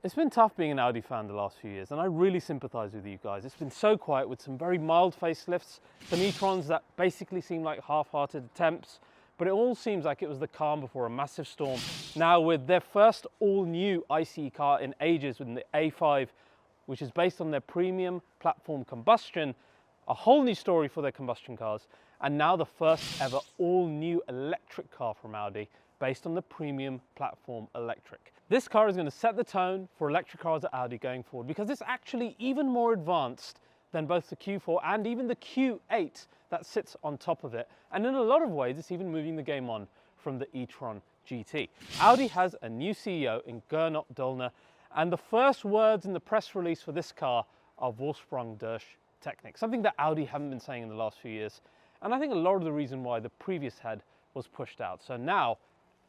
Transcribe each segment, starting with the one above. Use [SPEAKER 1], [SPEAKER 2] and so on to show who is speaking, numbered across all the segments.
[SPEAKER 1] It's been tough being an Audi fan the last few years, and I really sympathise with you guys. It's been so quiet with some very mild facelifts, some e-trons that basically seem like half-hearted attempts, but it all seems like it was the calm before a massive storm. Now with their first all-new ICE car in ages with the A5, which is based on their premium platform combustion, a whole new story for their combustion cars, and now the first ever all-new electric car from Audi based on the premium platform electric. This car is going to set the tone for electric cars at Audi going forward because it's actually even more advanced than both the Q4 and even the Q8 that sits on top of it. And in a lot of ways, it's even moving the game on from the e-tron GT. Audi has a new CEO in Gernot Döllner, and the first words in the press release for this car are Vorsprung durch Technik, something that Audi haven't been saying in the last few years. And I think a lot of the reason why the previous head was pushed out. So now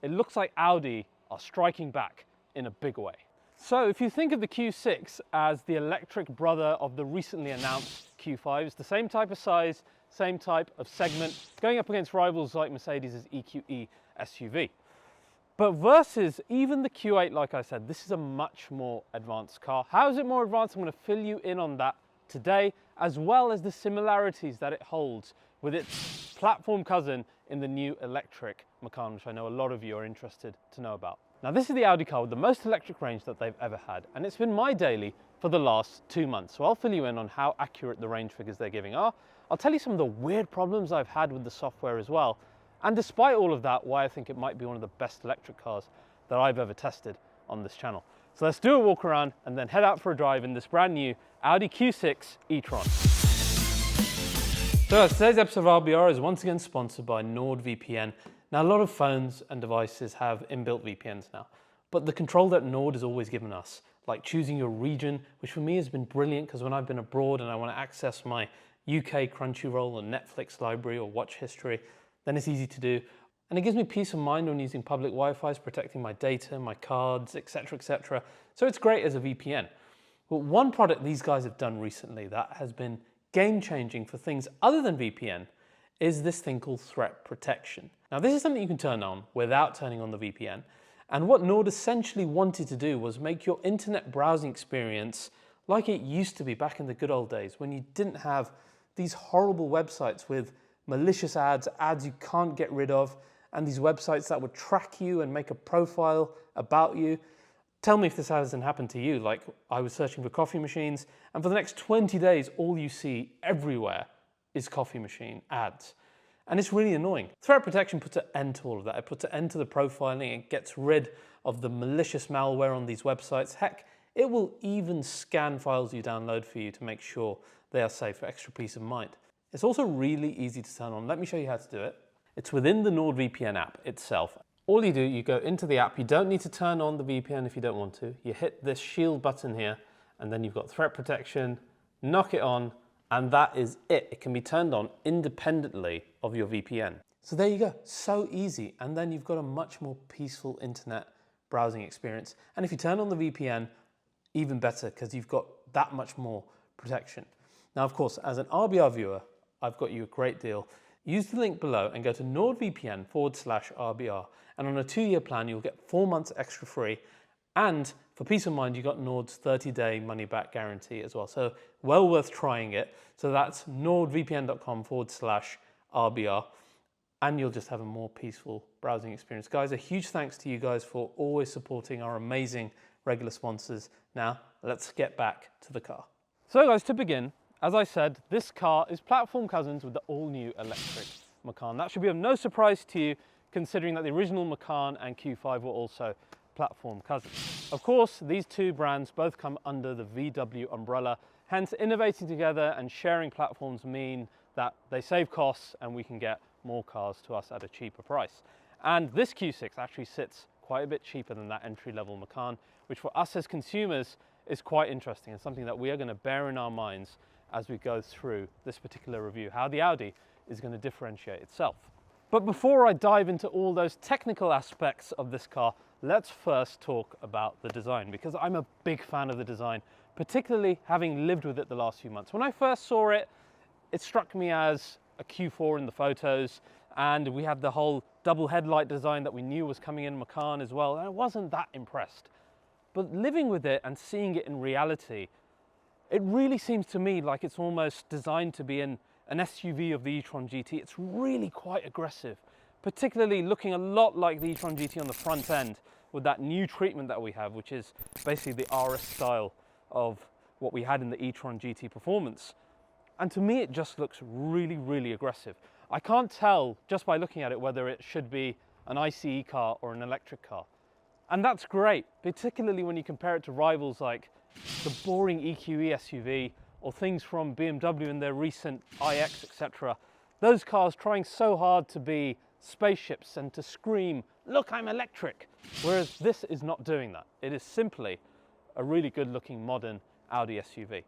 [SPEAKER 1] it looks like Audi are striking back in a big way. So if you think of the Q6 as the electric brother of the recently announced Q5, it's the same type of size, same type of segment, going up against rivals like Mercedes' EQE SUV. But versus even the Q8, like I said, this is a much more advanced car. How is it more advanced? I'm going to fill you in on that today, as well as the similarities that it holds with its platform cousin in the new electric Macan, which I know a lot of you are interested to know about. Now this is the Audi car with the most electric range that they've ever had, and it's been my daily for the last 2 months. So I'll fill you in on how accurate the range figures they're giving are. I'll tell you some of the weird problems I've had with the software as well. And despite all of that, why I think it might be one of the best electric cars that I've ever tested on this channel. So let's do a walk around and then head out for a drive in this brand new Audi Q6 e-tron. So today's episode of RBR is once again sponsored by NordVPN. Now a lot of phones and devices have inbuilt VPNs now, but the control that Nord has always given us, like choosing your region, which for me has been brilliant because when I've been abroad and I want to access my UK Crunchyroll or Netflix library or watch history, then it's easy to do. And it gives me peace of mind when using public Wi-Fi's, protecting my data, my cards, etc., etc. So it's great as a VPN. But one product these guys have done recently that has been game-changing for things other than VPN is this thing called threat protection. Now this is something you can turn on without turning on the VPN. And what Nord essentially wanted to do was make your internet browsing experience like it used to be back in the good old days when you didn't have these horrible websites with malicious ads you can't get rid of, and these websites that would track you and make a profile about you. Tell me if this hasn't happened to you. Like I was searching for coffee machines, and for the next 20 days, all you see everywhere is coffee machine ads. And it's really annoying. Threat protection puts an end to all of that. It puts an end to the profiling. It gets rid of the malicious malware on these websites. Heck, it will even scan files you download for you to make sure they are safe for extra peace of mind. It's also really easy to turn on. Let me show you how to do it. It's within the NordVPN app itself. All you do, you go into the app. You don't need to turn on the VPN if you don't want to. You hit this shield button here, and then you've got threat protection, knock it on, and that is it. It can be turned on independently of your VPN. So there you go, so easy. And then you've got a much more peaceful internet browsing experience. And if you turn on the VPN, even better, because you've got that much more protection. Now, of course, as an RBR viewer, I've got you a great deal. Use the link below and go to NordVPN/RBR. And on a 2-year plan, you'll get 4 months extra free. And for peace of mind, you got Nord's 30-day money-back guarantee as well. So well worth trying it. So that's NordVPN.com/RBR. And you'll just have a more peaceful browsing experience. Guys, a huge thanks to you guys for always supporting our amazing regular sponsors. Now, let's get back to the car. So guys, to begin, as I said, this car is platform cousins with the all-new electric Macan. That should be of no surprise to you, considering that the original Macan and Q5 were also platform cousins. Of course, these two brands both come under the VW umbrella, hence innovating together and sharing platforms mean that they save costs and we can get more cars to us at a cheaper price. And this Q6 actually sits quite a bit cheaper than that entry-level Macan, which for us as consumers is quite interesting and something that we are going to bear in our minds as we go through this particular review, how the Audi is going to differentiate itself. But before I dive into all those technical aspects of this car, let's first talk about the design, because I'm a big fan of the design, particularly having lived with it the last few months. When I first saw it, it struck me as a Q4 in the photos, and we had the whole double headlight design that we knew was coming in Macan as well, and I wasn't that impressed. but living with it and seeing it in reality, it really seems to me like it's almost designed to be an SUV of the e-tron GT. It's really quite aggressive, particularly looking a lot like the e-tron GT on the front end with that new treatment that we have, which is basically the RS style of what we had in the e-tron GT Performance. And to me, it just looks really, really aggressive. I can't tell just by looking at it whether it should be an ICE car or an electric car. And that's great, particularly when you compare it to rivals like the boring EQE SUV or things from BMW in their recent iX, etc. Those cars trying so hard to be spaceships and to scream, "Look, I'm electric," whereas this is not doing that. It is simply a really good looking modern Audi SUV.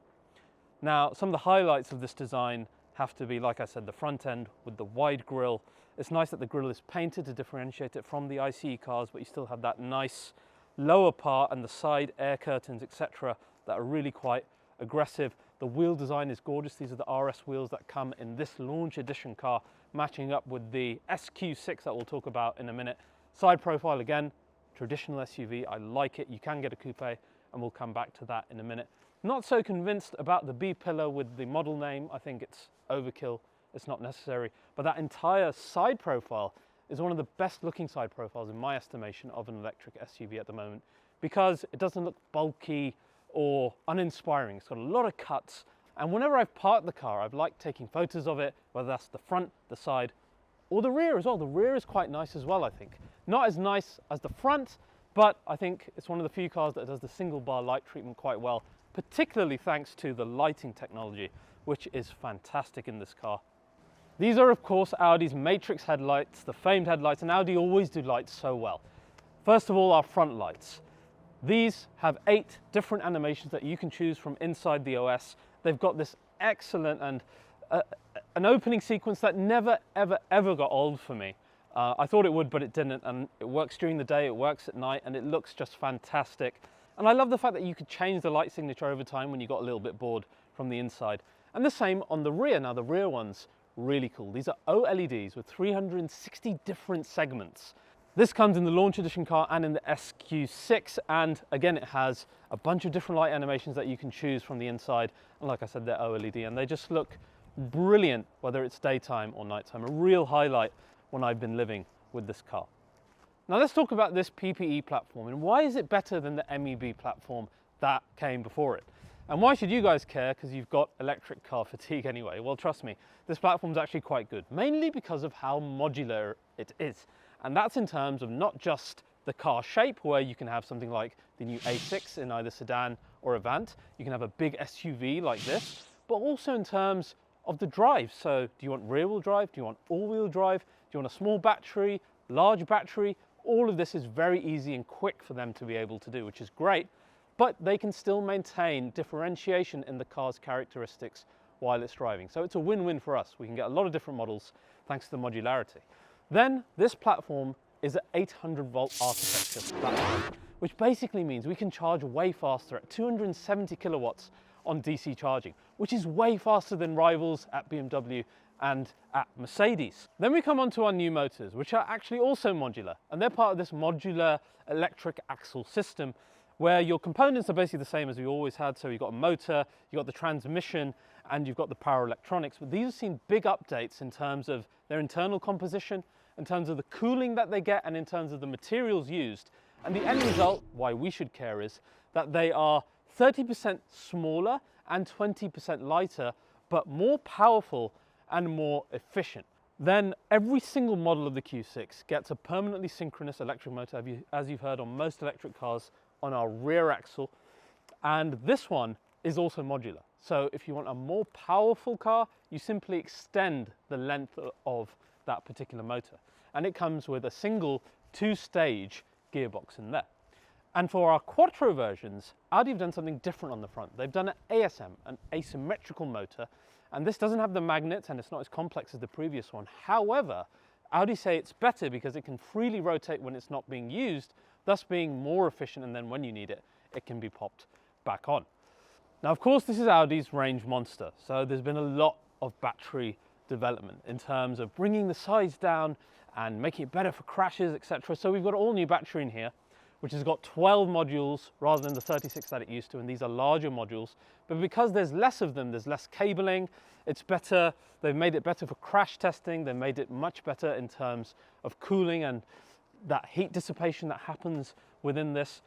[SPEAKER 1] Now, some of the highlights of this design have to be, like I said, the front end with the wide grille. It's nice that the grille is painted to differentiate it from the ICE cars, but you still have that nice lower part and the side air curtains, etc., that are really quite aggressive. The wheel design is gorgeous. These are the RS wheels that come in this launch edition car, matching up with the Q6 that we'll talk about in a minute. Side profile, again, traditional SUV. I like it. You can get a coupe, and we'll come back to that in a minute. Not so convinced about the B-pillar with the model name. I think it's overkill. It's not necessary. But that entire side profile is one of the best looking side profiles in my estimation of an electric SUV at the moment, because it doesn't look bulky or uninspiring. It's got a lot of cuts. And whenever I've parked the car, I've liked taking photos of it, whether that's the front, the side, or the rear as well. The rear is quite nice as well, I think. Not as nice as the front, but I think it's one of the few cars that does the single bar light treatment quite well, particularly thanks to the lighting technology, which is fantastic in this car. These are, of course, Audi's Matrix headlights, the famed headlights, and Audi always do lights so well. First of all, our front lights. These have 8 different animations that you can choose from inside the OS. They've got this excellent and an opening sequence that never, ever, ever got old for me. I thought it would, but it didn't, and it works during the day, it works at night, and it looks just fantastic. And I love the fact that you could change the light signature over time when you got a little bit bored from the inside. And the same on the rear. Now, the rear one's really cool. These are OLEDs with 360 different segments. This comes in the launch edition car and in the Q6, and again, it has a bunch of different light animations that you can choose from the inside. And like I said, they're OLED, and they just look brilliant, whether it's daytime or nighttime. A real highlight when I've been living with this car. Now let's talk about this PPE platform, and why is it better than the MEB platform that came before it? And why should you guys care? Because you've got electric car fatigue anyway. Well, trust me, this platform's actually quite good, mainly because of how modular it is. And that's in terms of not just the car shape, where you can have something like the new A6 in either sedan or Avant. You can have a big SUV like this, but also in terms of the drive. So do you want rear wheel drive? Do you want all wheel drive? Do you want a small battery, large battery? All of this is very easy and quick for them to be able to do, which is great, but they can still maintain differentiation in the car's characteristics while it's driving. So it's a win-win for us. We can get a lot of different models thanks to the modularity. Then this platform is an 800-volt architecture platform, which basically means we can charge way faster at 270 kilowatts on DC charging, which is way faster than rivals at BMW and at Mercedes. Then we come on to our new motors, which are actually also modular, and they're part of this modular electric axle system, where your components are basically the same as we always had. So you've got a motor, you've got the transmission, and you've got the power electronics. But these have seen big updates in terms of their internal composition, in terms of the cooling that they get, and in terms of the materials used. And the end result, why we should care, is that they are 30% smaller and 20% lighter, but more powerful and more efficient. Then every single model of the Q6 gets a permanently synchronous electric motor, as you've heard on most electric cars, on our rear axle. And this one is also modular. So if you want a more powerful car, you simply extend the length of that particular motor. And it comes with a single 2-stage gearbox in there. And for our Quattro versions, Audi have done something different on the front. They've done an ASM, an asymmetrical motor, and this doesn't have the magnets and it's not as complex as the previous one. However, Audi say it's better because it can freely rotate when it's not being used, thus being more efficient, and then when you need it, it can be popped back on. Now, of course, this is Audi's range monster, so there's been a lot of battery development in terms of bringing the size down and making it better for crashes, etc. So we've got all new battery in here. which has got 12 modules rather than the 36 that it used to, and these are larger modules. But because there's less of them, there's less cabling, it's better. They've made it better for crash testing. They've made it much better in terms of cooling and that heat dissipation that happens within this.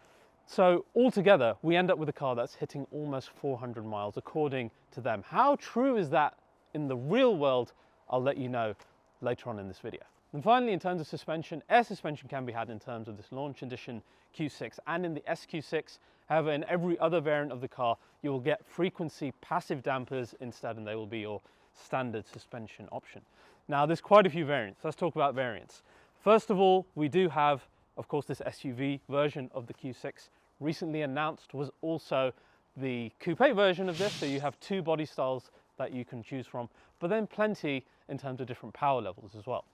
[SPEAKER 1] So altogether, we end up with a car that's hitting almost 400 miles according to them. How true is that in the real world? I'll let you know later on in this video. And finally, in terms of suspension, air suspension can be had in terms of this launch edition Q6 and in the SQ6. However, in every other variant of the car, you will get frequency passive dampers instead, and they will be your standard suspension option. Now, there's quite a few variants. Let's talk about variants. First of all, we do have, of course, this SUV version of the Q6. Recently announced was also the coupe version of this, so you have two body styles that you can choose from, but then plenty in terms of different power levels as well.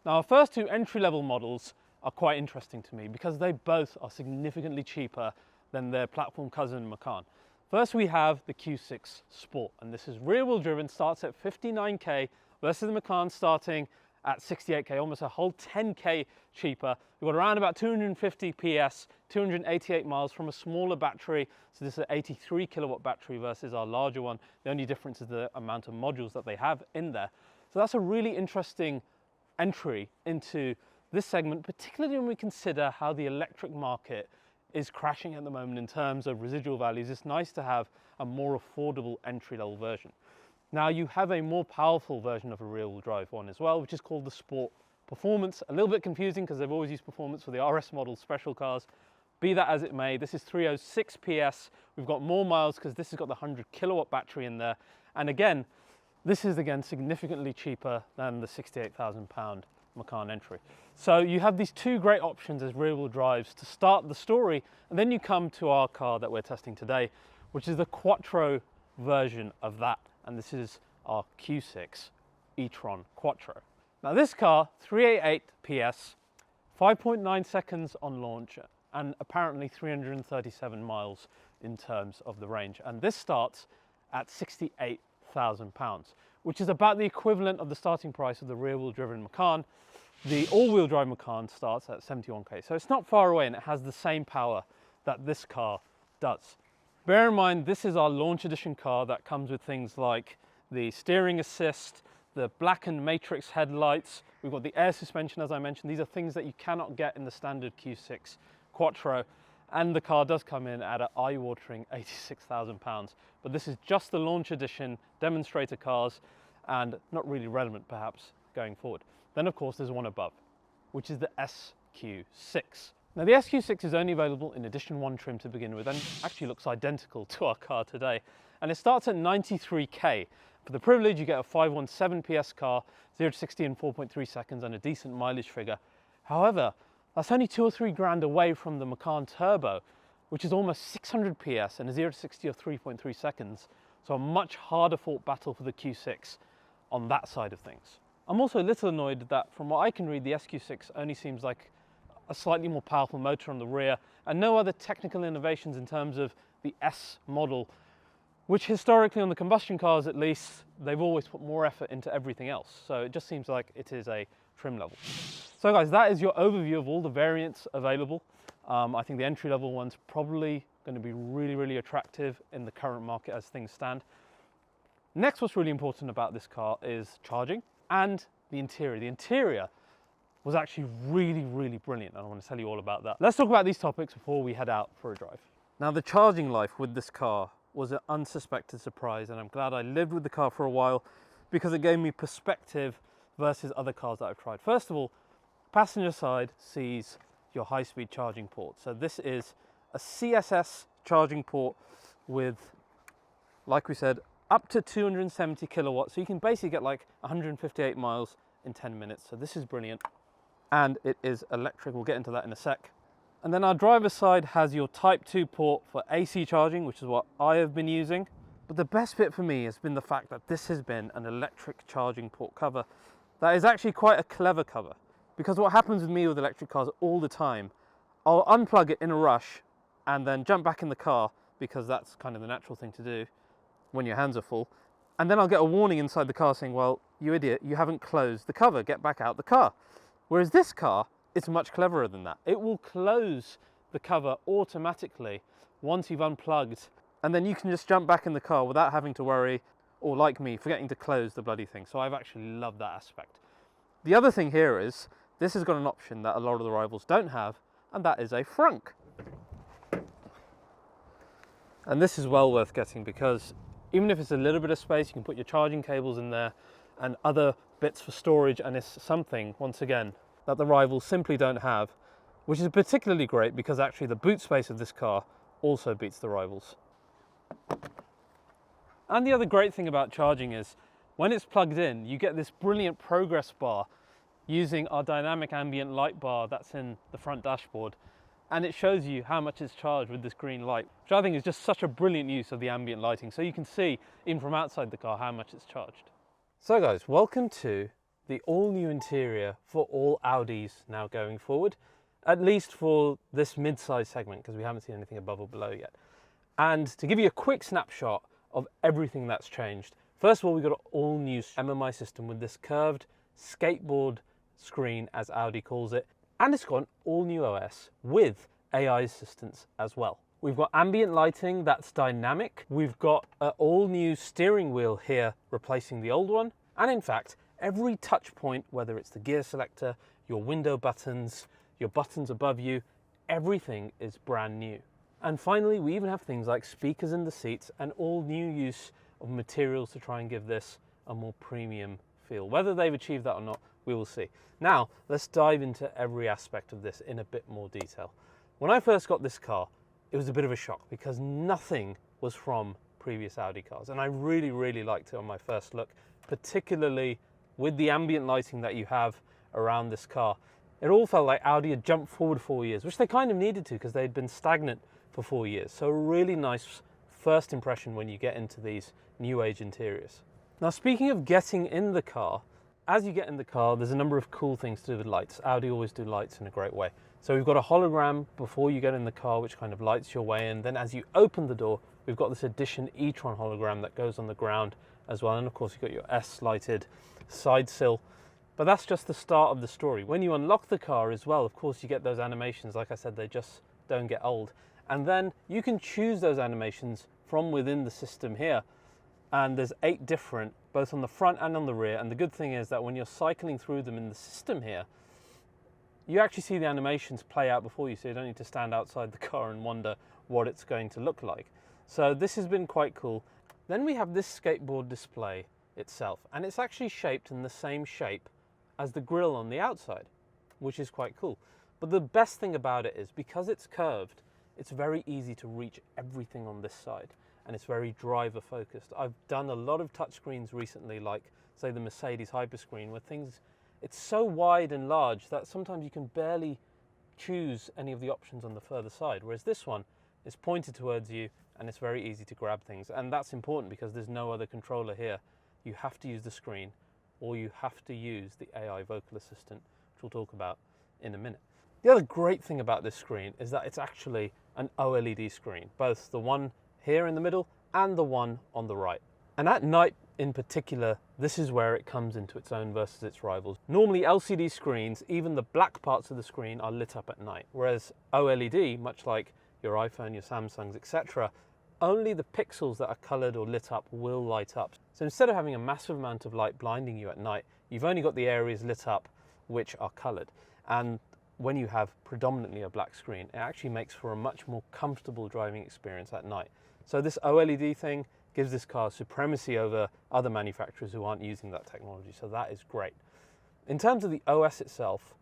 [SPEAKER 1] Now, our first two entry-level models are quite interesting to me because they both are significantly cheaper than their platform cousin Macan. First, we have the Q6 Sport, and this is rear-wheel driven, starts at 59k versus the Macan starting at 68k, almost a whole 10k cheaper. We've got around about 250 PS, 288 miles from a smaller battery. So this is an 83 kilowatt battery versus our larger one. The only difference is the amount of modules that they have in there. So that's a really interesting entry into this segment, particularly when we consider how the electric market is crashing at the moment in terms of residual values. It's nice to have a more affordable entry-level version. Now, you have a more powerful version of a rear-wheel drive one as well, which is called the Sport Performance. A little bit confusing because they've always used performance for the RS model special cars. Be that as it may, this is 306 PS. We've got more miles because this has got the 100 kilowatt battery in there. And again, this is again significantly cheaper than the £68,000 Macan entry. So you have these two great options as rear-wheel drives to start the story, and then you come to our car that we're testing today, which is the Quattro version of that, and this is our Q6 e-tron Quattro. Now this car, 388 PS, 5.9 seconds on launch, and apparently 337 miles in terms of the range, and this starts at £68,000, which is about the equivalent of the starting price of the rear-wheel driven Macan. The all-wheel drive Macan starts at 71k, so it's not far away, and it has the same power that this car does. Bear in mind, this is our launch edition car that comes with things like the steering assist, the blackened matrix headlights. We've got the air suspension, as I mentioned. These are things that you cannot get in the standard Q6 Quattro, and the car does come in at an eye-watering £86,000. But this is just the launch edition demonstrator cars, and not really relevant perhaps going forward. Then of course there's one above, which is the SQ6. Now the SQ6 is only available in Edition 1 trim to begin with, and actually looks identical to our car today. And it starts at 93k. For the privilege, you get a 517 PS car, 0 to 60 in 4.3 seconds, and a decent mileage figure. However, that's only 2 or 3 grand away from the Macan Turbo, which is almost 600 PS and a 0 to 60 of 3.3 seconds. So a much harder fought battle for the Q6 on that side of things. I'm also a little annoyed that from what I can read, the SQ6 only seems like a slightly more powerful motor on the rear and no other technical innovations in terms of the S model, which historically on the combustion cars at least, they've always put more effort into everything else. So it just seems like it is a trim level. So guys, that is your overview of all the variants available. I think the entry level one's probably going to be really, really attractive in the current market as things stand. Next, what's really important about this car is charging and the interior. The interior was actually really, really brilliant, and I want to tell you all about that. Let's talk about these topics before we head out for a drive. Now, the charging life with this car was an unsuspected surprise, and I'm glad I lived with the car for a while because it gave me perspective versus other cars that I've tried. First of all, passenger side sees your high-speed charging port. So this is a CSS charging port with, like we said, up to 270 kilowatts. So you can basically get like 158 miles in 10 minutes. So this is brilliant. And it is electric. We'll get into that in a sec. And then our driver's side has your Type 2 port for AC charging, which is what I have been using. But the best bit for me has been the fact that this has been an electric charging port cover. That is actually quite a clever cover, because what happens with me with electric cars all the time, I'll unplug it in a rush and then jump back in the car, because that's kind of the natural thing to do when your hands are full. And then I'll get a warning inside the car saying, well, you idiot, you haven't closed the cover, get back out the car. Whereas this car, it's much cleverer than that. It will close the cover automatically once you've unplugged, and then you can just jump back in the car without having to worry, or like me, forgetting to close the bloody thing. So I've actually loved that aspect. The other thing here is, this has got an option that a lot of the rivals don't have, and that is a frunk. And this is well worth getting, because even if it's a little bit of space, you can put your charging cables in there and other bits for storage, and it's something, once again, that the rivals simply don't have, which is particularly great because actually the boot space of this car also beats the rivals. And the other great thing about charging is, when it's plugged in, you get this brilliant progress bar using our dynamic ambient light bar that's in the front dashboard. And it shows you how much it's charged with this green light, which I think is just such a brilliant use of the ambient lighting. So you can see, even from outside the car, how much it's charged. So guys, welcome to the all-new interior for all Audis now going forward, at least for this mid-size segment, because we haven't seen anything above or below yet. And to give you a quick snapshot of everything that's changed, first of all, we've got an all-new MMI system with this curved skateboard screen, as Audi calls it. And it's got an all-new OS with AI assistance as well. We've got ambient lighting that's dynamic. We've got an all-new steering wheel here replacing the old one. And in fact, every touch point, whether it's the gear selector, your window buttons, your buttons above you, everything is brand new. And finally, we even have things like speakers in the seats and all new use of materials to try and give this a more premium feel. Whether they've achieved that or not, we will see. Now, let's dive into every aspect of this in a bit more detail. When I first got this car, it was a bit of a shock because nothing was from previous Audi cars. And I really, really liked it on my first look, particularly with the ambient lighting that you have around this car. It all felt like Audi had jumped forward 4 years, which they kind of needed to because they'd been stagnant for 4 years. So a really nice first impression when you get into these new age interiors. Now, speaking of getting in the car, as you get in the car, there's a number of cool things to do with lights. Audi always do lights in a great way. So we've got a hologram before you get in the car, which kind of lights your way in. Then as you open the door, we've got this Edition e-tron hologram that goes on the ground as well. And of course, you've got your S-lighted side sill. But that's just the start of the story. When you unlock the car as well, of course, you get those animations. Like I said, they just don't get old. And then you can choose those animations from within the system here. And there's 8 different, both on the front and on the rear. And the good thing is that when you're cycling through them in the system here, you actually see the animations play out before you, so you don't need to stand outside the car and wonder what it's going to look like. So this has been quite cool. Then we have this skateboard display itself, and it's actually shaped in the same shape as the grille on the outside, which is quite cool. But the best thing about it is, because it's curved, it's very easy to reach everything on this side. And it's very driver focused. I've done a lot of touchscreens recently, like say the Mercedes Hyperscreen, where it's so wide and large that sometimes you can barely choose any of the options on the further side. Whereas this one is pointed towards you and it's very easy to grab things. And that's important because there's no other controller here. You have to use the screen, or you have to use the AI vocal assistant, which we'll talk about in a minute. The other great thing about this screen is that it's actually an OLED screen, both the one here in the middle and the one on the right. And at night in particular, this is where it comes into its own versus its rivals. Normally LCD screens, even the black parts of the screen are lit up at night, whereas OLED, much like your iPhone, your Samsungs, etc., only the pixels that are colored or lit up will light up. So instead of having a massive amount of light blinding you at night, you've only got the areas lit up which are colored. And when you have predominantly a black screen, it actually makes for a much more comfortable driving experience at night. So this OLED thing gives this car supremacy over other manufacturers who aren't using that technology. So that is great. In terms of the OS itself,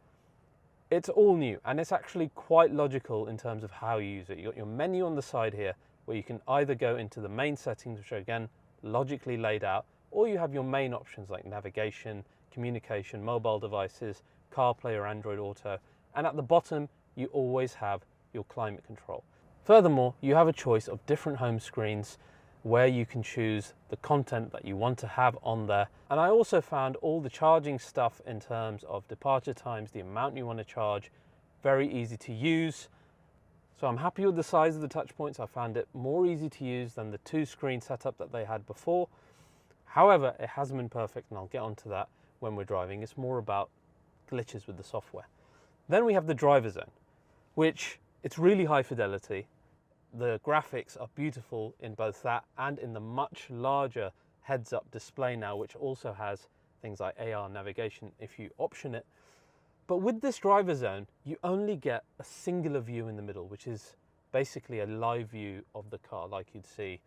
[SPEAKER 1] it's all new, and it's actually quite logical in terms of how you use it. You've got your menu on the side here, where you can either go into the main settings, which are again logically laid out, or you have your main options like navigation, communication, mobile devices, CarPlay or Android Auto. And at the bottom, you always have your climate control. Furthermore, you have a choice of different home screens where you can choose the content that you want to have on there. And I also found all the charging stuff in terms of departure times, the amount you want to charge, very easy to use. So I'm happy with the size of the touch points. I found it more easy to use than the 2-screen setup that they had before. However, it hasn't been perfect, and I'll get onto that when we're driving. It's more about glitches with the software. Then we have the driver zone, which It's really high fidelity. The graphics are beautiful in both that and in the much larger heads-up display now, which also has things like AR navigation if you option it. But with this driver zone, you only get a singular view in the middle, which is basically a live view of the car like you'd see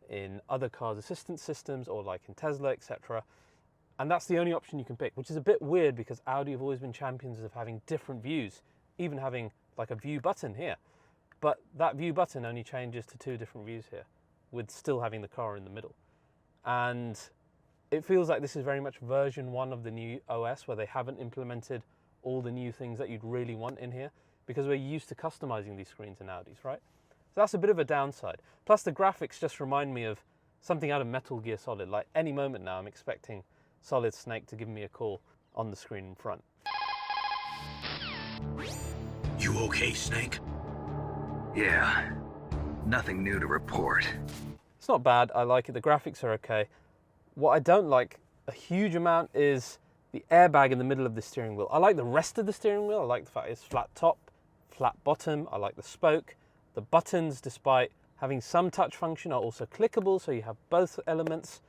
[SPEAKER 1] in other cars' assistance systems or like in Tesla, etc. And that's the only option you can pick, which is a bit weird because Audi have always been champions of having different views, even having like a view button here. But that view button only changes to 2 different views here, with still having the car in the middle. And it feels like this is very much version 1 of the new OS, where they haven't implemented all the new things that you'd really want in here, because we're used to customizing these screens in Audis, right? So that's a bit of a downside. Plus the graphics just remind me of something out of Metal Gear Solid. Like any moment now, I'm expecting Solid Snake to give me a call on the screen in front.
[SPEAKER 2] You okay, Snake?
[SPEAKER 3] Yeah, nothing new to report.
[SPEAKER 1] It's not bad, I like it, the graphics are okay. What I don't like a huge amount is the airbag in the middle of the steering wheel. I like the rest of the steering wheel. I like the fact it's flat top, flat bottom. I like the spoke. The buttons, despite having some touch function, are also clickable, so you have both elements.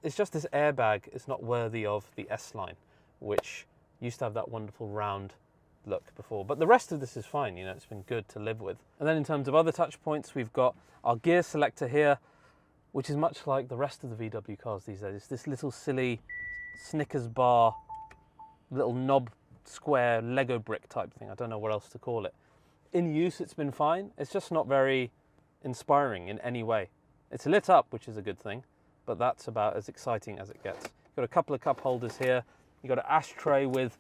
[SPEAKER 1] It's just this airbag is not worthy of the S-Line, which used to have that wonderful round look before. But the rest of this is fine, you know, it's been good to live with. And then in terms of other touch points, we've got our gear selector here, which is much like the rest of the VW cars these days. It's this little silly Snickers bar, little knob square Lego brick type thing. I don't know what else to call it. In use, it's been fine. It's just not very inspiring in any way. It's lit up, which is a good thing, but that's about as exciting as it gets. You've got a couple of cup holders here. You've got an ashtray with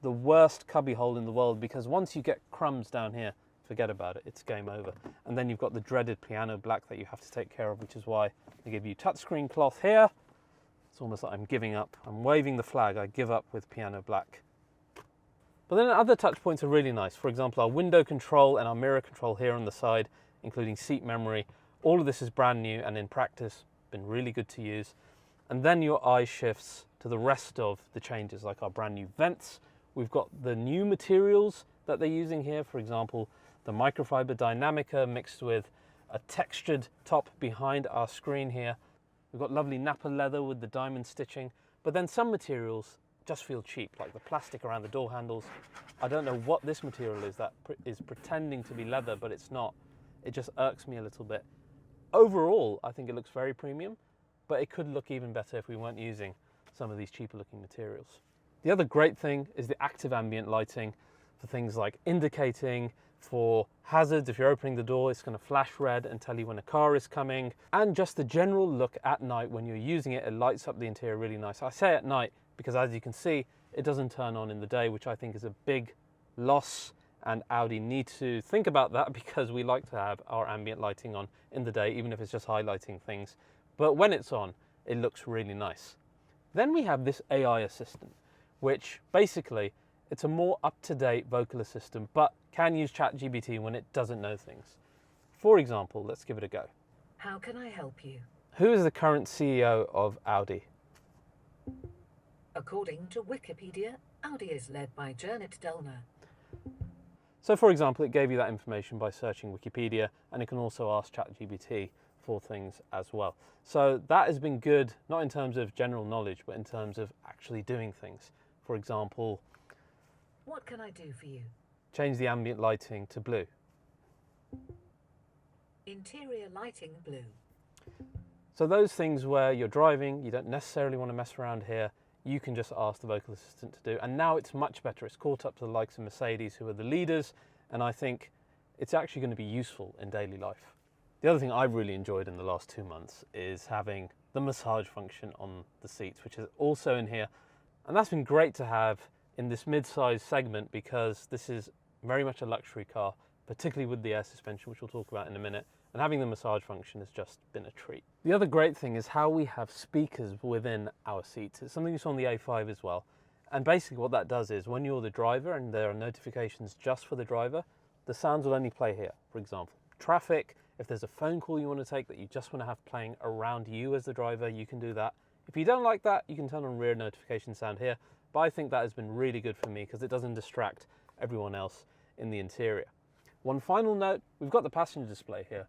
[SPEAKER 1] the worst cubby hole in the world, because once you get crumbs down here, forget about it, it's game over. And then you've got the dreaded piano black that you have to take care of, which is why they give you touchscreen cloth here. It's almost like I'm giving up. I'm waving the flag. I give up with piano black. But then other touch points are really nice. For example, our window control and our mirror control here on the side, including seat memory. All of this is brand new and in practice been really good to use. And then your eye shifts to the rest of the changes, like our brand new vents. We've got the new materials that they're using here. For example, the microfiber Dynamica mixed with a textured top behind our screen here. We've got lovely Napa leather with the diamond stitching, but then some materials just feel cheap, like the plastic around the door handles. I don't know what this material is that is pretending to be leather, but it's not. It just irks me a little bit. Overall, I think it looks very premium, but it could look even better if we weren't using some of these cheaper looking materials. The other great thing is the active ambient lighting for things like indicating for hazards. If you're opening the door, it's going to flash red and tell you when a car is coming. And just the general look at night when you're using it, it lights up the interior really nice. I say at night because, as you can see, it doesn't turn on in the day, which I think is a big loss, and Audi need to think about that, because we like to have our ambient lighting on in the day, even if it's just highlighting things. But when it's on, it looks really nice. Then we have this AI assistant, which basically it's a more up-to-date vocal assistant, but can use ChatGPT when it doesn't know things. For example, let's give it a go.
[SPEAKER 4] How can I help you?
[SPEAKER 1] Who is the current CEO of Audi?
[SPEAKER 4] According to Wikipedia, Audi is led by Gernot Dellner.
[SPEAKER 1] So for example, it gave you that information by searching Wikipedia, and it can also ask ChatGPT for things as well. So that has been good, not in terms of general knowledge, but in terms of actually doing things. For example,
[SPEAKER 4] what can I do for you?
[SPEAKER 1] Change the ambient lighting to blue.
[SPEAKER 4] Interior lighting blue.
[SPEAKER 1] So those things where you're driving, you don't necessarily want to mess around here, you can just ask the vocal assistant to do. And now it's much better. It's caught up to the likes of Mercedes, who are the leaders, and I think it's actually going to be useful in daily life. The other thing I've really enjoyed in the last 2 months is having the massage function on the seats, which is also in here. And that's been great to have in this mid-size segment, because this is very much a luxury car, particularly with the air suspension, which we'll talk about in a minute. And having the massage function has just been a treat. The other great thing is how we have speakers within our seats. It's something you saw on the A5 as well. And basically what that does is when you're the driver and there are notifications just for the driver, the sounds will only play here. For example, traffic, if there's a phone call you want to take that you just want to have playing around you as the driver, you can do that. If you don't like that, you can turn on rear notification sound here. But I think that has been really good for me because it doesn't distract everyone else in the interior. One final note, we've got the passenger display here,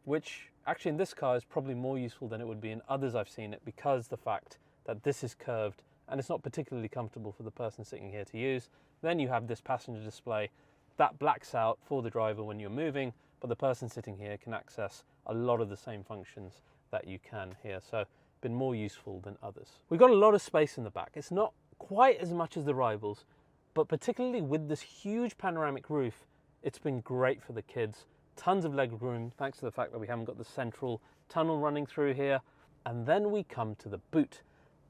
[SPEAKER 1] which actually in this car is probably more useful than it would be in others I've seen it, because the fact that this is curved and it's not particularly comfortable for the person sitting here to use. Then you have this passenger display that blacks out for the driver when you're moving, but the person sitting here can access a lot of the same functions that you can here. So been more useful than others. We've got a lot of space in the back. It's not quite as much as the rivals, but particularly with this huge panoramic roof, it's been great for the kids. Tons of leg room, thanks to the fact that we haven't got the central tunnel running through here. And then we come to the boot.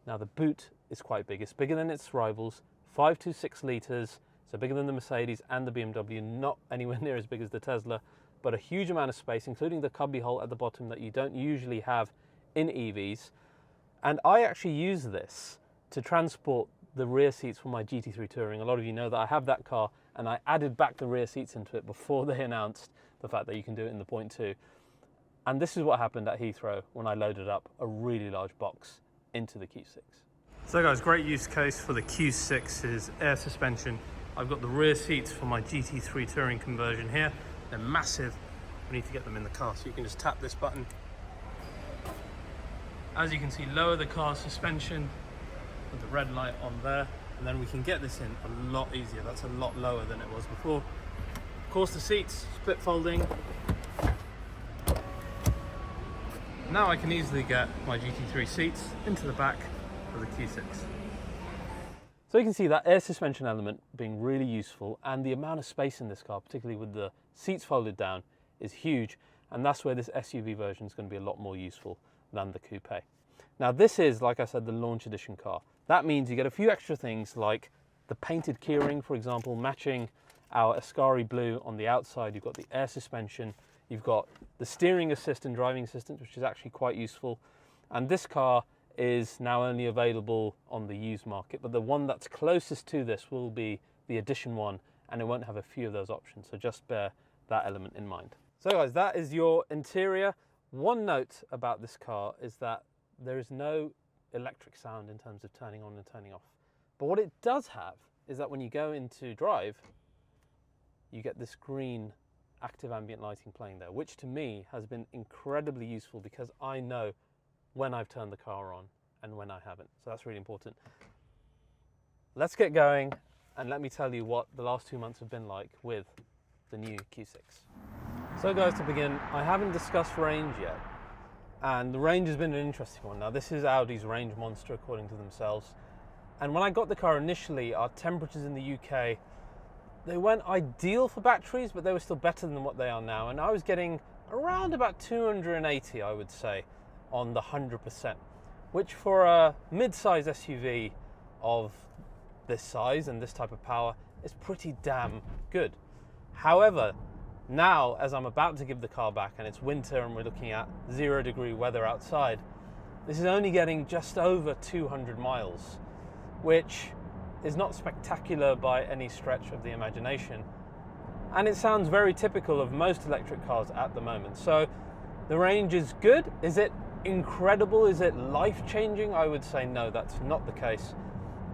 [SPEAKER 1] Now the boot is quite big. It's bigger than its rivals, 526 litres, so bigger than the Mercedes and the BMW, not anywhere near as big as the Tesla, but a huge amount of space, including the cubby hole at the bottom that you don't usually have in EVs. And I actually use this to transport the rear seats for my GT3 Touring. A lot of you know that I have that car, and I added back the rear seats into it before they announced the fact that you can do it in the Point 2. And this is what happened at Heathrow when I loaded up a really large box into the Q6. So guys, great use case for the Q6 is air suspension. I've got the rear seats for my GT3 Touring conversion here. They're massive. We need to get them in the car, so you can just tap this button. As you can see, lower the car's suspension with the red light on there, and then we can get this in a lot easier. That's a lot lower than it was before. Of course, the seats, split folding. Now I can easily get my GT3 seats into the back of the Q6. So you can see that air suspension element being really useful, and the amount of space in this car, particularly with the seats folded down, is huge, and that's where this SUV version is going to be a lot more useful than the coupe. Now this is, like I said, the launch edition car. That means you get a few extra things like the painted keyring, for example, matching our Ascari blue on the outside. You've got the air suspension, you've got the steering assist and driving assistant, which is actually quite useful. And this car is now only available on the used market, but the one that's closest to this will be the edition one, and it won't have a few of those options, so just bear that element in mind. So guys, that is your interior. One note about this car is that there is no electric sound in terms of turning on and turning off. But what it does have is that when you go into drive, you get this green active ambient lighting playing there, which to me has been incredibly useful because I know when I've turned the car on and when I haven't. So that's really important. Let's get going, and let me tell you what the last 2 months have been like with the new Q6. So guys, to begin, I haven't discussed range yet, and the range has been an interesting one. Now this is Audi's range monster according to themselves, and when I got the car initially, our temperatures in the UK, they weren't ideal for batteries, but they were still better than what they are now, and I was getting around about 280, I would say, on the 100%, which for a mid-size SUV of this size and this type of power is pretty damn good. However, now as I'm about to give the car back and it's winter and we're looking at 0-degree weather outside, this is only getting just over 200 miles, which is not spectacular by any stretch of the imagination. And it sounds very typical of most electric cars at the moment. So the range is good. Is it incredible? Is it life-changing? I would say no, that's not the case.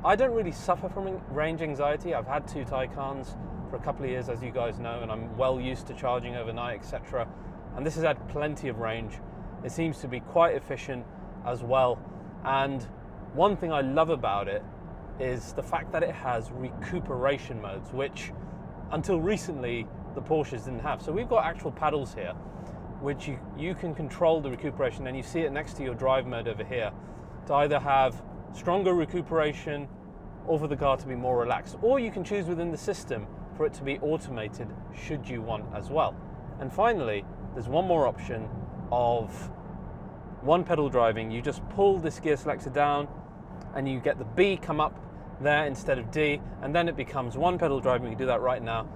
[SPEAKER 1] I don't really suffer from range anxiety. I've had two Taycans for a couple of years, as you guys know, and I'm well used to charging overnight, etc. And this has had plenty of range. It seems to be quite efficient as well. And one thing I love about it is the fact that it has recuperation modes, which until recently the Porsches didn't have. So we've got actual paddles here, which you can control the recuperation, and you see it next to your drive mode over here, to either have stronger recuperation or for the car to be more relaxed, or you can choose within the system for it to be automated should you want as well. And finally, there's one more option of one pedal driving. You just pull this gear selector down and you get the B come up there instead of D, and then it becomes one pedal driving. You can do that right now.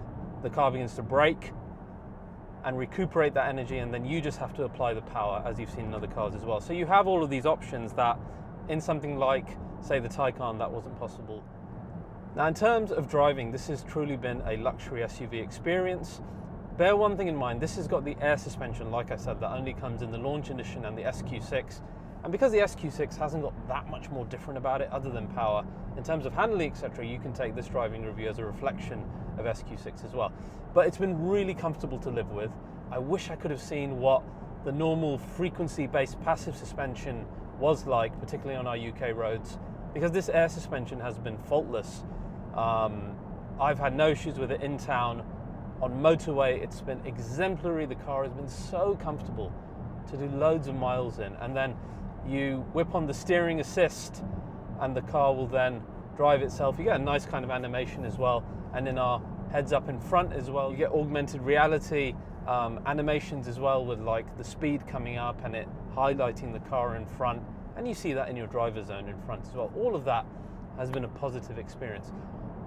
[SPEAKER 1] The car begins to brake and recuperate that energy, and then you just have to apply the power, as you've seen in other cars as well. So you have all of these options that in something like, say, the Taycan, that wasn't possible. Now in terms of driving, this has truly been a luxury SUV experience. Bear one thing in mind, this has got the air suspension, like I said, that only comes in the launch edition and the SQ6. And because the SQ6 hasn't got that much more different about it other than power, in terms of handling, etc., you can take this driving review as a reflection of SQ6 as well. But it's been really comfortable to live with. I wish I could have seen what the normal frequency-based passive suspension was like, particularly on our UK roads, because this air suspension has been faultless. I've had no issues with it in town. On motorway, it's been exemplary. The car has been so comfortable to do loads of miles in, and then you whip on the steering assist and the car will then drive itself. You get a nice kind of animation as well, and in our heads up in front as well, you get augmented reality animations as well, with like the speed coming up and it highlighting the car in front, and you see that in your driver zone in front as well. All of that has been a positive experience.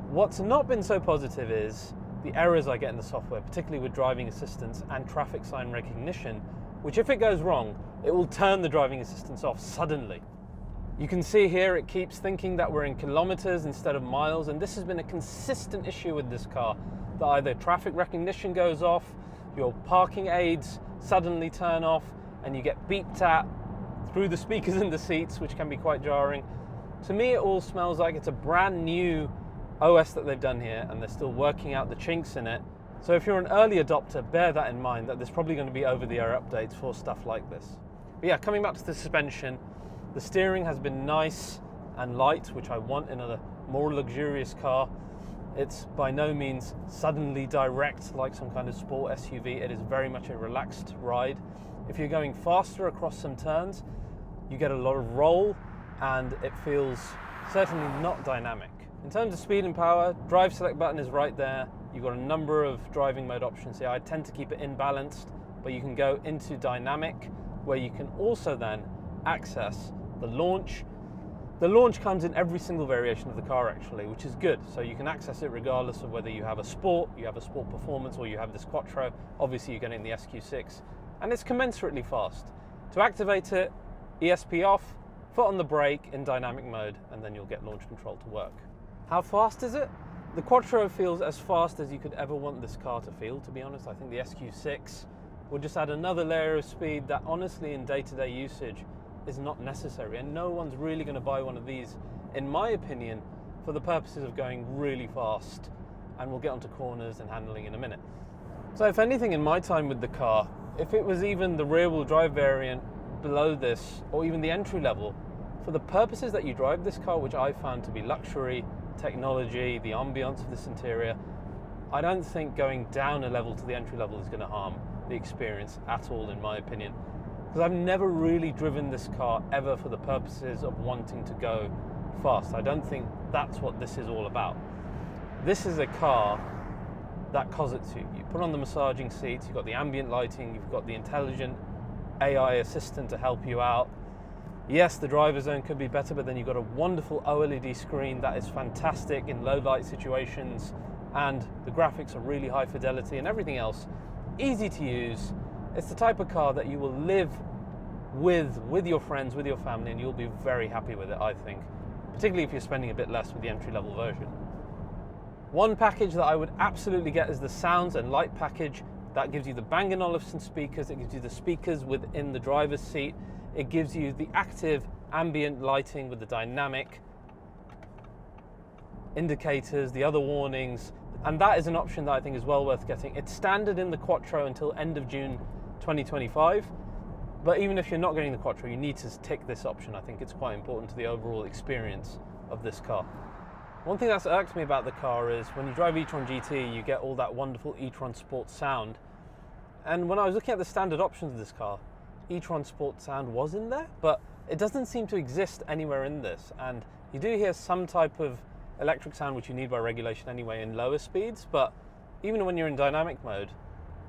[SPEAKER 1] What's not been so positive is the errors I get in the software, particularly with driving assistance and traffic sign recognition, which if it goes wrong, it will turn the driving assistance off suddenly. You can see here it keeps thinking that we're in kilometers instead of miles, and this has been a consistent issue with this car, that either traffic recognition goes off, your parking aids suddenly turn off, and you get beeped at through the speakers in the seats, which can be quite jarring. To me, it all smells like it's a brand new OS that they've done here, and they're still working out the chinks in it. So if you're an early adopter, bear that in mind, that there's probably going to be over-the-air updates for stuff like this. But yeah, coming back to the suspension, the steering has been nice and light, which I want in a more luxurious car. It's by no means suddenly direct like some kind of sport SUV. It is very much a relaxed ride. If you're going faster across some turns, you get a lot of roll, and it feels certainly not dynamic. In terms of speed and power, drive select button is right there. You've got a number of driving mode options here. I tend to keep it in balanced, but you can go into dynamic, where you can also then access the launch. The launch comes in every single variation of the car actually, which is good. So you can access it regardless of whether you have a sport, you have a sport performance, or you have this Quattro. Obviously you're getting the SQ6, and it's commensurately fast. To activate it, ESP off, foot on the brake in dynamic mode, and then you'll get launch control to work. How fast is it? The Quattro feels as fast as you could ever want this car to feel, to be honest. I think the SQ6 will just add another layer of speed that honestly in day-to-day usage is not necessary, and no one's really going to buy one of these, in my opinion, for the purposes of going really fast, and we'll get onto corners and handling in a minute. So if anything, in my time with the car, if it was even the rear-wheel drive variant below this, or even the entry level, for the purposes that you drive this car, which I found to be luxury, technology, the ambience of this interior, I don't think going down a level to the entry level is going to harm the experience at all, in my opinion. Because I've never really driven this car ever for the purposes of wanting to go fast. I don't think that's what this is all about. This is a car that cosets you. You put on the massaging seats, you've got the ambient lighting, you've got the intelligent AI assistant to help you out. Yes, the driver zone could be better, but then you've got a wonderful OLED screen that is fantastic in low light situations, and the graphics are really high fidelity, and everything else easy to use. It's the type of car that you will live with your friends, with your family, and you'll be very happy with it, I think, particularly if you're spending a bit less with the entry-level version. One package that I would absolutely get is the sounds and light package. That gives you the Bang & Olufsen speakers, it gives you the speakers within the driver's seat, it gives you the active ambient lighting with the dynamic indicators, the other warnings, and that is an option that I think is well worth getting. It's standard in the Quattro until end of June 2025, but even if you're not getting the Quattro, you need to tick this option. I think it's quite important to the overall experience of this car. One thing that's irked me about the car is when you drive e-tron GT, you get all that wonderful e-tron Sport sound, and when I was looking at the standard options of this car, e-tron Sport sound was in there, but it doesn't seem to exist anywhere in this, and you do hear some type of electric sound, which you need by regulation anyway in lower speeds, but even when you're in dynamic mode,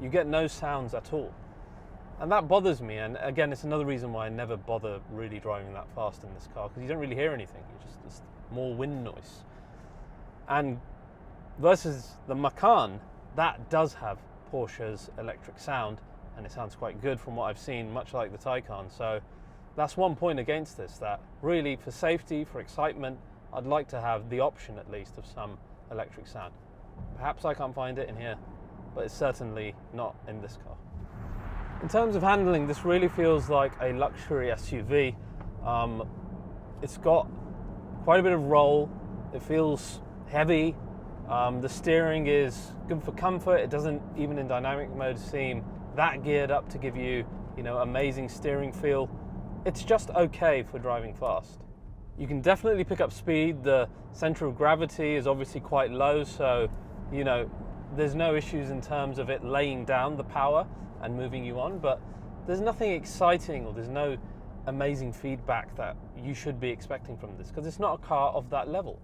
[SPEAKER 1] you get no sounds at all. And that bothers me, and again, it's another reason why I never bother really driving that fast in this car, because you don't really hear anything, it's more wind noise. And versus the Macan, that does have Porsche's electric sound, and it sounds quite good from what I've seen, much like the Taycan. So that's one point against this, that really for safety, for excitement, I'd like to have the option at least of some electric sound. Perhaps I can't find it in here, but it's certainly not in this car. In terms of handling, this really feels like a luxury SUV. It's got quite a bit of roll. It feels heavy. The steering is good for comfort. It doesn't, even in dynamic mode, seem that geared up to give you, amazing steering feel. It's just okay for driving fast. You can definitely pick up speed. The center of gravity is obviously quite low, so, there's no issues in terms of it laying down the power and moving you on, but there's nothing exciting or there's no amazing feedback that you should be expecting from this, because it's not a car of that level.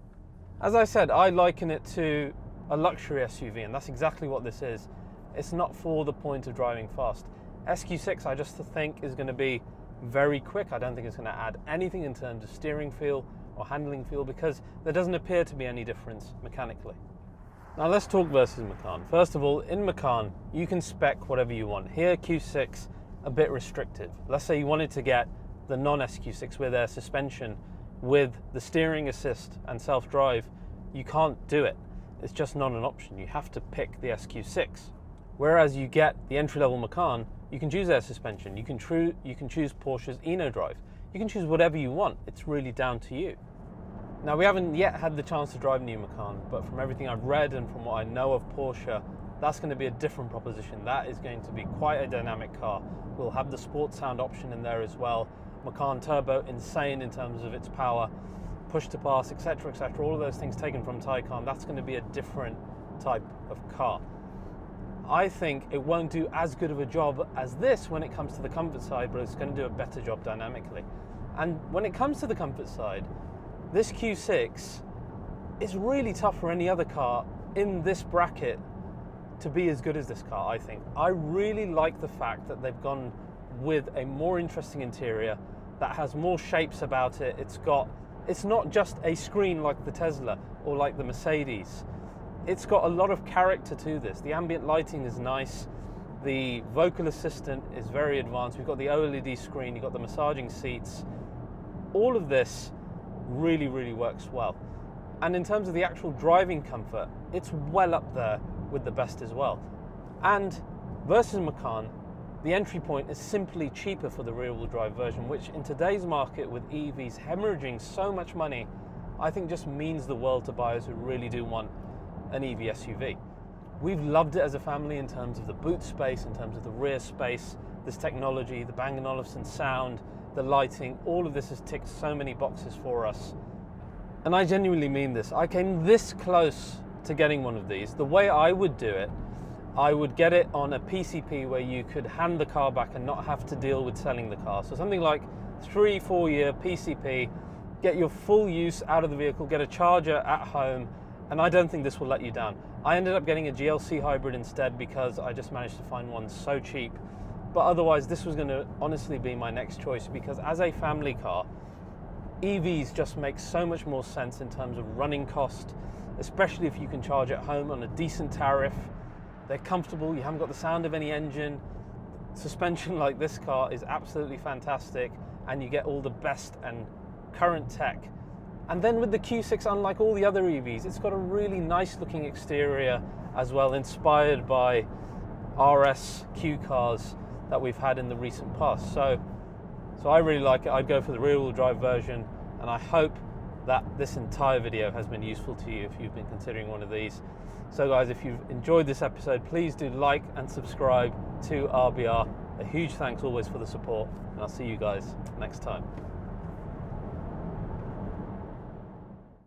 [SPEAKER 1] As I said, I liken it to a luxury SUV, and that's exactly what this is. It's not for the point of driving fast. SQ6, I just think, is going to be very quick. I don't think it's going to add anything in terms of steering feel or handling feel, because there doesn't appear to be any difference mechanically. Now let's talk versus Macan. First of all, in Macan, you can spec whatever you want. Here, Q6, a bit restrictive. Let's say you wanted to get the non-SQ6 with their suspension, with the steering assist and self-drive, you can't do it. It's just not an option. You have to pick the SQ6. Whereas you get the entry-level Macan, you can choose their suspension. You can choose Porsche's eNoDrive. You can choose whatever you want. It's really down to you. Now, we haven't yet had the chance to drive new Macan, but from everything I've read and from what I know of Porsche, that's going to be a different proposition. That is going to be quite a dynamic car. We'll have the sport sound option in there as well. Macan Turbo, insane in terms of its power, push to pass, etc., etc. All of those things taken from Taycan. That's going to be a different type of car. I think it won't do as good of a job as this when it comes to the comfort side, but it's going to do a better job dynamically. And when it comes to the comfort side, this Q6 is really tough for any other car in this bracket to be as good as this car, I think. I really like the fact that they've gone with a more interesting interior that has more shapes about it. It's not just a screen like the Tesla or like the Mercedes. It's got a lot of character to this. The ambient lighting is nice. The vocal assistant is very advanced. We've got the OLED screen, you've got the massaging seats. All of this really, really works well. And in terms of the actual driving comfort, it's well up there with the best as well. And versus Macan, the entry point is simply cheaper for the rear-wheel drive version, which in today's market with EVs hemorrhaging so much money, I think just means the world to buyers who really do want an EV SUV. We've loved it as a family in terms of the boot space, in terms of the rear space, this technology, the Bang & Olufsen sound, the lighting, all of this has ticked so many boxes for us. And I genuinely mean this. I came this close to getting one of these. The way I would do it, I would get it on a PCP where you could hand the car back and not have to deal with selling the car. So something like 3-4 year PCP, get your full use out of the vehicle, get a charger at home, and I don't think this will let you down. I ended up getting a GLC hybrid instead because I just managed to find one so cheap. But otherwise, this was going to honestly be my next choice, because as a family car, EVs just make so much more sense in terms of running cost, especially if you can charge at home on a decent tariff. They're comfortable, you haven't got the sound of any engine. Suspension like this car is absolutely fantastic, and you get all the best and current tech. And then with the Q6, unlike all the other EVs, it's got a really nice looking exterior as well, inspired by RS Q cars that we've had in the recent past. So I really like it. I'd go for the rear-wheel drive version, and I hope that this entire video has been useful to you if you've been considering one of these. So guys, if you've enjoyed this episode, please do like and subscribe to RBR. A huge thanks always for the support, and I'll see you guys next time.